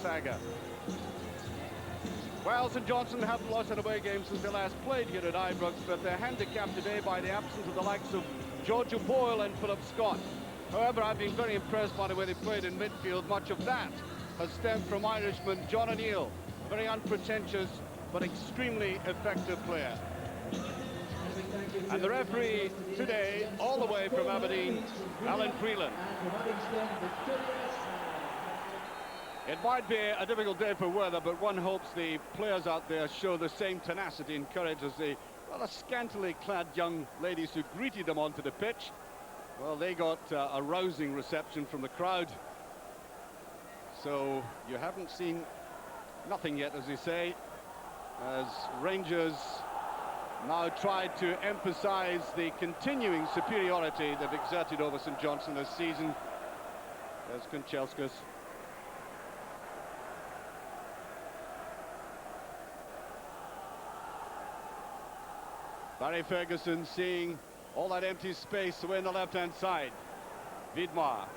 saga. Well, St Johnstone haven't lost an away game since they last played here at Ibrox, but they're handicapped today by the absence of the likes of George O'Boyle and Philip Scott. However, I've been very impressed by the way they played in midfield. Much of that has stemmed from Irishman John O'Neill, a very unpretentious but extremely effective player. And the referee today, all the way from Aberdeen, Alan Freeland. It might be a difficult day for weather, but one hopes the players out there show the same tenacity and courage as the rather scantily clad young ladies who greeted them onto the pitch. Well, they got a rousing reception from the crowd. So you haven't seen nothing yet, as they say, as Rangers now tried to emphasise the continuing superiority they've exerted over St Johnstone this season. There's Kanchelskis. Barry Ferguson seeing all that empty space away on the left-hand side. Vidmar.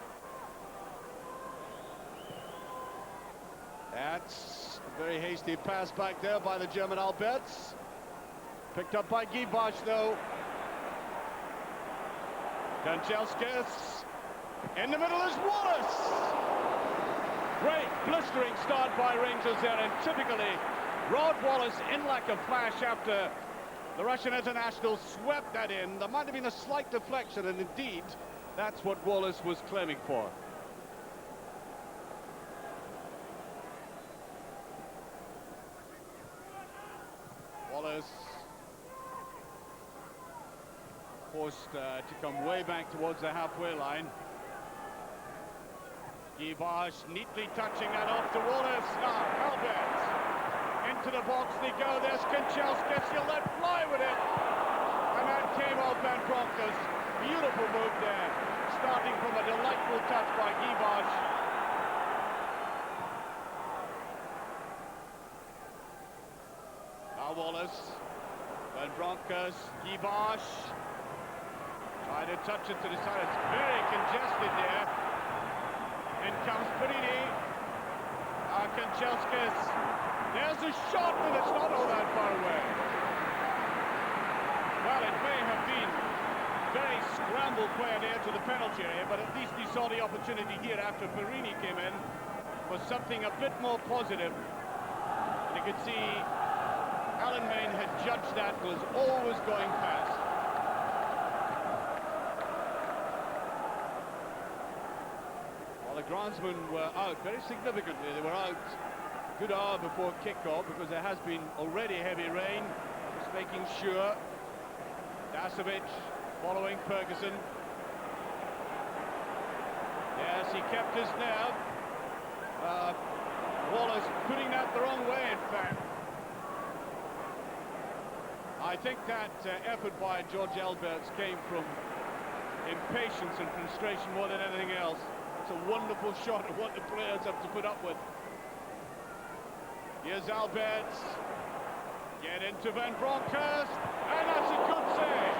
That's a very hasty pass back there by the German Alberts. Picked up by Guy Bosch, though. Kanchelskis. In the middle is Wallace. Great blistering start by Rangers there, and typically Rod Wallace in like a flash after the Russian international swept that in. There might have been a slight deflection, and indeed, that's what Wallace was claiming for. Wallace forced to come way back towards the halfway line. Guy Bosch neatly touching that off to Wallace. Albert. Into the box they go. There's Kanchelskis. He'll let fly with it. And that came off Van Bronckhorst. Beautiful move there. Starting from a delightful touch by Guy Bosch. Now Wallace. Van Bronckhorst. Guy Bosch. Trying to touch it to the side. It's very congested there. In comes Perini. Kanchelskis. There's a shot, but it's not all that far away. Well, it may have been very scrambled play there to the penalty area, but at least he saw the opportunity here after Perini came in for something a bit more positive. And you could see Alan Main had judged that was always going past. Well, the groundsmen were out very significantly. They were out a good hour before kick-off because there has been already heavy rain. Just making sure. Dasovic following Ferguson. Yes, he kept his nerve. Wallace putting that the wrong way, in fact. I think that effort by George Alberts came from impatience and frustration more than anything else. It's a wonderful shot of what the players have to put up with. Here's Alberts. Get into Van Bronckhorst, and that's a good save.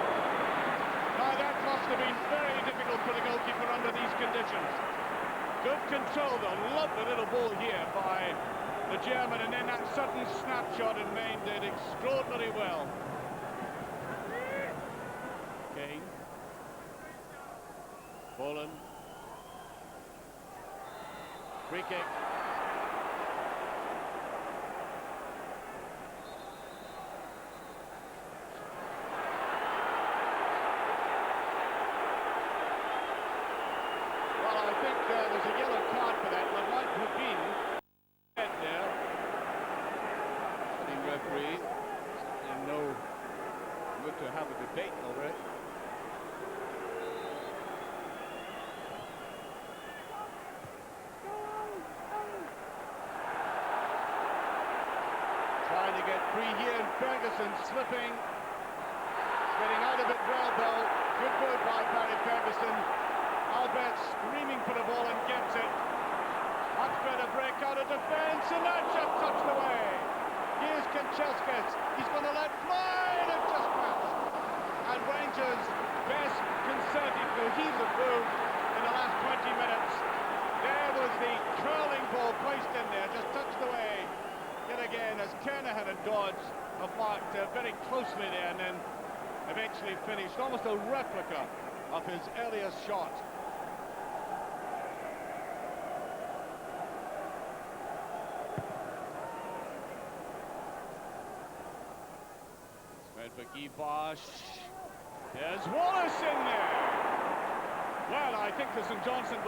Now that must have been very difficult for the goalkeeper under these conditions. Good control though, lovely little ball here by the German, and then that sudden snapshot, and Main did extraordinarily well. Kane. Boland. Free kick. There's a yellow card for that. There might have been there. The referee, and no good to have a debate over it. Trying to get free here, and Ferguson slipping. Getting out of it well though. Good move by Barry Ferguson. Albert screaming for the ball and gets it. Much better break out of defence, and that just touched away. Here's Kanchelskis. He's going to let fly, and it just passed. And Rangers' best concerted cohesive move in the last 20 minutes. There was the curling ball placed in there, just dodged, marked very closely there, and then eventually finished almost a replica of his earliest shot. Spread for Guy Bosch. There's Wallace in there. Well, I think the St Johnstone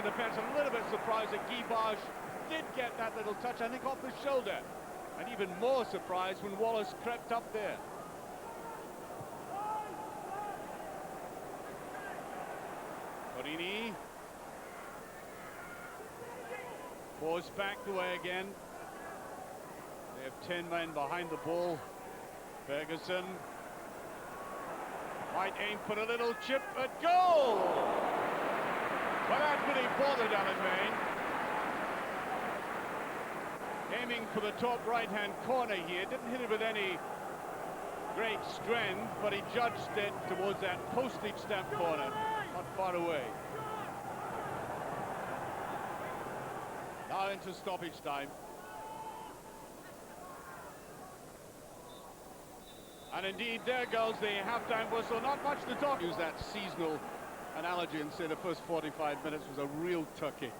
defence a little bit surprised that Guy Bosch did get that little touch, I think, off the shoulder. And even more surprised when Wallace crept up there. Porini. Forced back away again. They have 10 men behind the ball. Ferguson might aim for a little chip at goal. Well, that really bothered Alan Main. Aiming for the top right-hand corner here. Didn't hit it with any great strength, but he judged it towards that postage stamp corner, not far away. Now into stoppage time. And indeed, there goes the half-time whistle. Not much to talk. Use that seasonal analogy and say the first 45 minutes was a real tucky.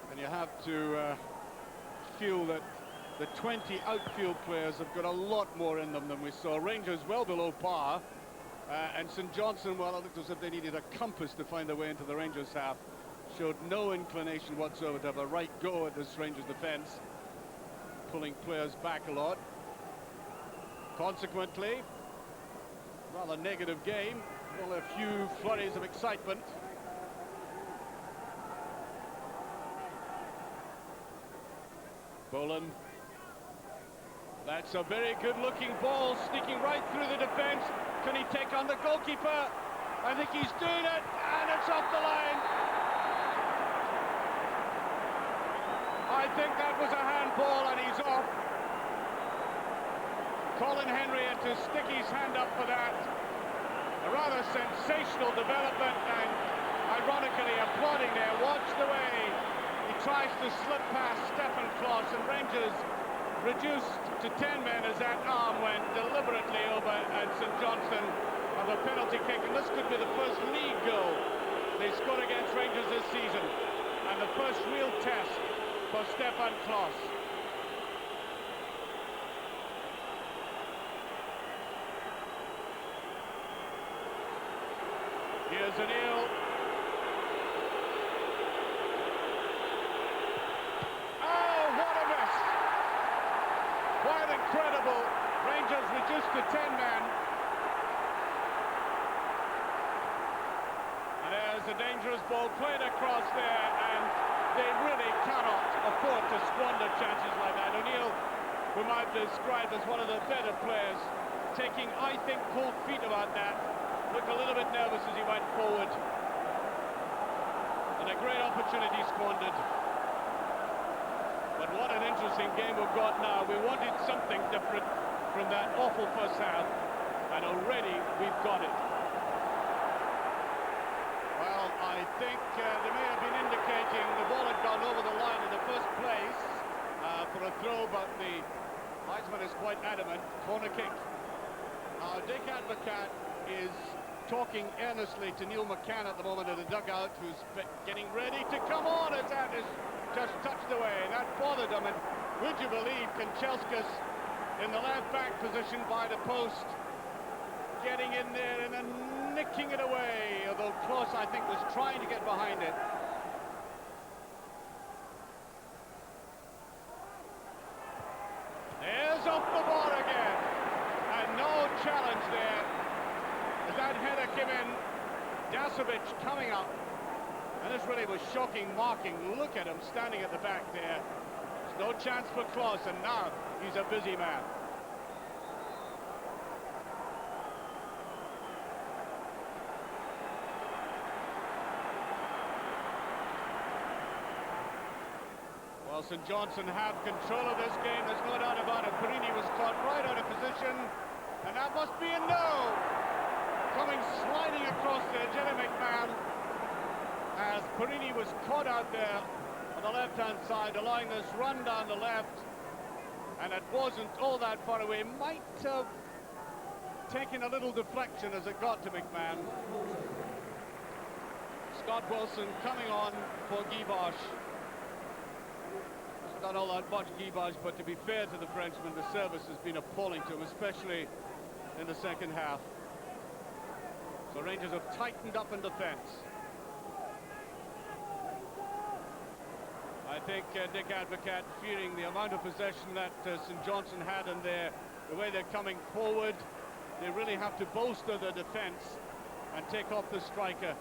And you have to feel that the 20 outfield players have got a lot more in them than we saw. Rangers well below par. And St Johnstone, well, it looked as if they needed a compass to find their way into the Rangers half. Showed no inclination whatsoever to have a right go at this Rangers defence. Pulling players back a lot. Consequently, rather negative game. Well, a few flurries of excitement. Boland. That's a very good-looking ball, sneaking right through the defence. Can he take on the goalkeeper? I think he's doing it, and it's off the line. I think that was a handball, and he's off. Colin Henry had to stick his hand up for that. A rather sensational development, and ironically applauding there. Watch the way he tries to slip past Stefan Kloss, and Rangers reduced to 10 men as that arm went deliberately over, and St Johnstone have a penalty kick, and this could be the first league goal they scored against Rangers this season, and the first real test for Stefan Kloss. Here's O'Neill. Oh, what a miss! Quite incredible. Rangers reduced to 10 men. And there's a dangerous ball played across there, and they really cannot afford to squander chances like that. O'Neill, whom I've described as one of the better players, taking, I think, cold feet about that. Looked a little bit nervous as he went forward. And a great opportunity squandered. But what an interesting game we've got now. We wanted something different from that awful first half, and already we've got it. Well, I think they may have been indicating the ball had gone over the line in the first place for a throw, but the linesman is quite adamant. Corner kick. Dick Advocat is talking earnestly to Neil McCann at the moment in the dugout, who's getting ready to come on as that is just touched away. That bothered him, and would you believe Kanchelskis in the left back position by the post, getting in there and then nicking it away, although Kloss, I think, was trying to get behind it. There's off the ball again, and no challenge there. As that header came in, Dasovic coming up, and this really was shocking marking. Look at him standing at the back there. There's no chance for Kloss, and now he's a busy man. Well, St Johnstone have control of this game, there's no doubt about it. Perini was caught right out of position, and that must be a no. Coming sliding across there, Jerry McMahon, as Perini was caught out there on the left-hand side, allowing this run down the left. and it wasn't all that far away. Might have taken a little deflection as it got to McMahon. Scott Wilson coming on for Guiboche. Not all that much Guiboche, but to be fair to the Frenchman, the service has been appalling to him, especially in the second half. So Rangers have tightened up in defence. I think Nick Advocat, fearing the amount of possession that St Johnstone had in there, the way they're coming forward, they really have to bolster their defence and take off the striker.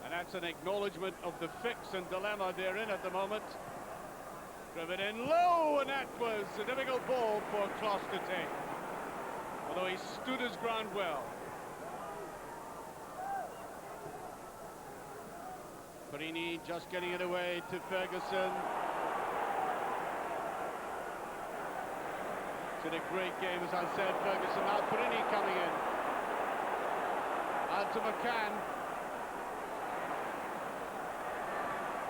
And that's an acknowledgement of the fix and dilemma they're in at the moment. Driven in low, and that was a difficult ball for Kloss to take. Although he stood his ground well. Perini just getting it away to Ferguson. It's a great game, as I said, Ferguson. Now Perini coming in. Out to McCann.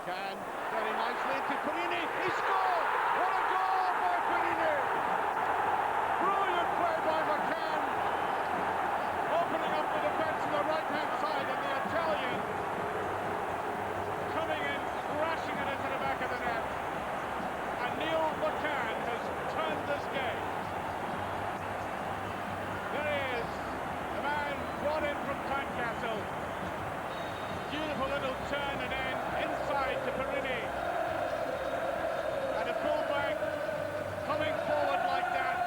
Can very nicely to Perini. He scored! What a goal by Perini! Brilliant play by McCann. Opening up the defence on the right-hand side, and the Italian coming in, crashing it into the back of the net. And Neil McCann has turned this game. There he is, the man brought in from Tynecastle. Beautiful little turn and end inside to Perini. And a fullback coming forward like that,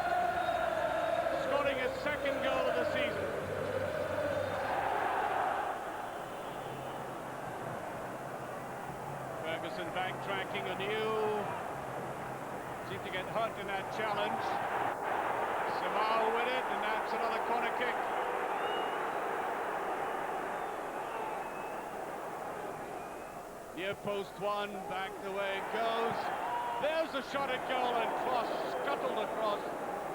scoring his second goal of the season. Ferguson backtracking anew. Seemed to get hurt in that challenge. Samau with it, and that's another corner kick. Near post one, back the way it goes. There's a shot at goal, and Kloss scuttled across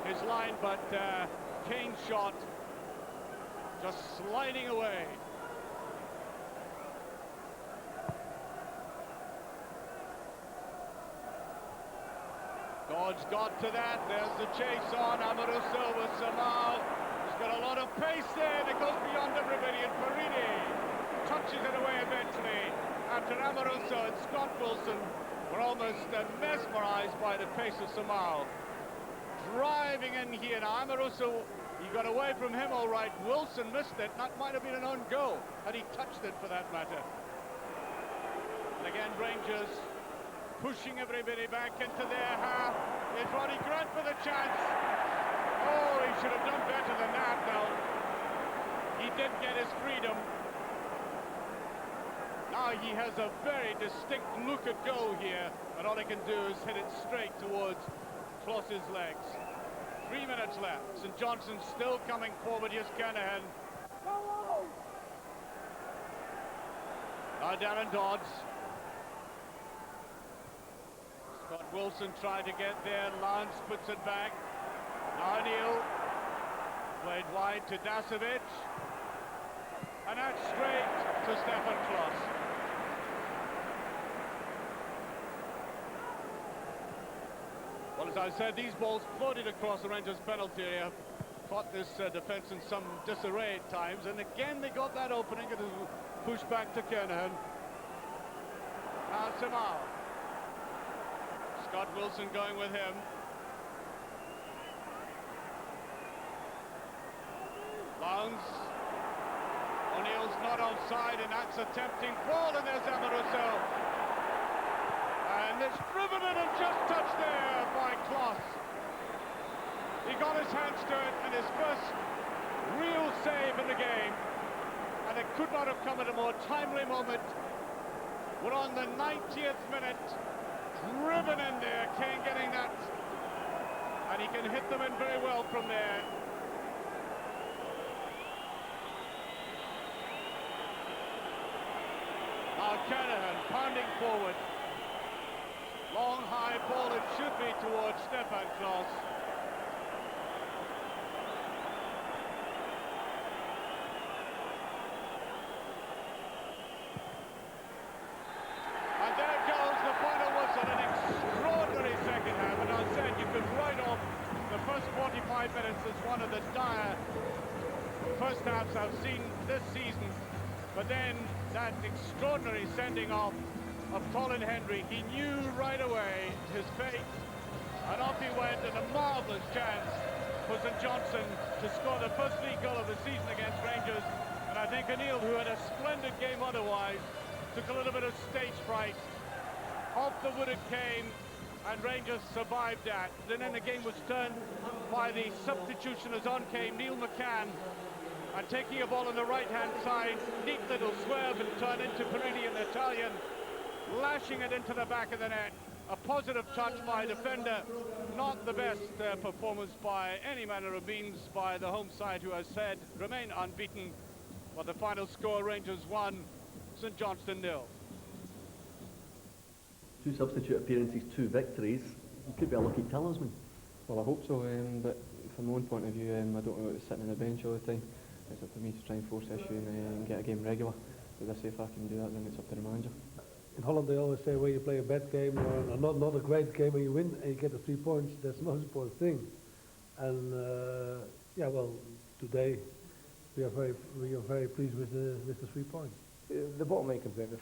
his line, but Kane's shot just sliding away. Dodge got to that. There's the chase on. Amoruso with Samau. He's got a lot of pace there, and it goes beyond everybody, and Perini touches it away eventually. After Amoruso and Scott Wilson were almost mesmerised by the pace of Samau. Driving in here. Now Amoruso, he got away from him all right. Wilson missed it. That might have been an own goal had he touched it, for that matter. And again, Rangers pushing everybody back into their half. It's Roddy Grant for the chance. Oh, he should have done better than that now. He did get his freedom. Now he has a very distinct look at goal here, and all he can do is hit it straight towards Kloss's legs. 3 minutes left. St Johnstone still coming forward. Here's Kanahan. Now Darren Dodds. Scott Wilson tried to get there. Lance puts it back. Now Neil. Played wide to Dasovic. And that's straight to Stefan Kloss. Well, as I said, these balls floated across the Rangers penalty area. Caught this defence in some disarray at times, and again they got that opening. It was pushed back to Kernaghan. Now Samau. Scott Wilson going with him. Lowndes. O'Neill's not offside, and that's a tempting ball, and there's Amoruso. And it's driven in and just touched there by Kloss. He got his hands to it, and his first real save in the game. And it could not have come at a more timely moment. We're on the 90th minute. Driven in there, Kane getting that. And he can hit them in very well from there. Now Kernaghan pounding forward. Long high ball, it should be towards Stefan Kloss. And there goes the final whistle, an extraordinary first 45 minutes is one of the dire first halves I've seen this season, but then that extraordinary sending off of Colin Henry, he knew right away his fate, and off he went, and a marvellous chance for St Johnstone to score the first league goal of the season against Rangers. And I think O'Neill, who had a splendid game otherwise, took a little bit of stage fright. Off the wood it came, and Rangers survived that. And then the game was turned by the substitution as on came Neil McCann, and taking a ball on the right-hand side, neat little swerve and turn into Perini, an Italian, lashing it into the back of the net. A positive touch by a defender, not the best performance by any manner of means by the home side, who has said remain unbeaten. But the final score, Rangers 1, St Johnstone 0. 2 substitute appearances, 2 victories. It could be a lucky talisman. Well, I hope so, but from my own point of view, I don't want to sit on the bench all the time. It's up to me to try and force the issue and get a game regular. As I say, if I can do that, then it's up to the manager. In Holland they always say when you play a bad game or not a great game and you win and you get the 3 points, that's the most important thing. And yeah, well, today we are very pleased with the 3 points. The bottom line comes down to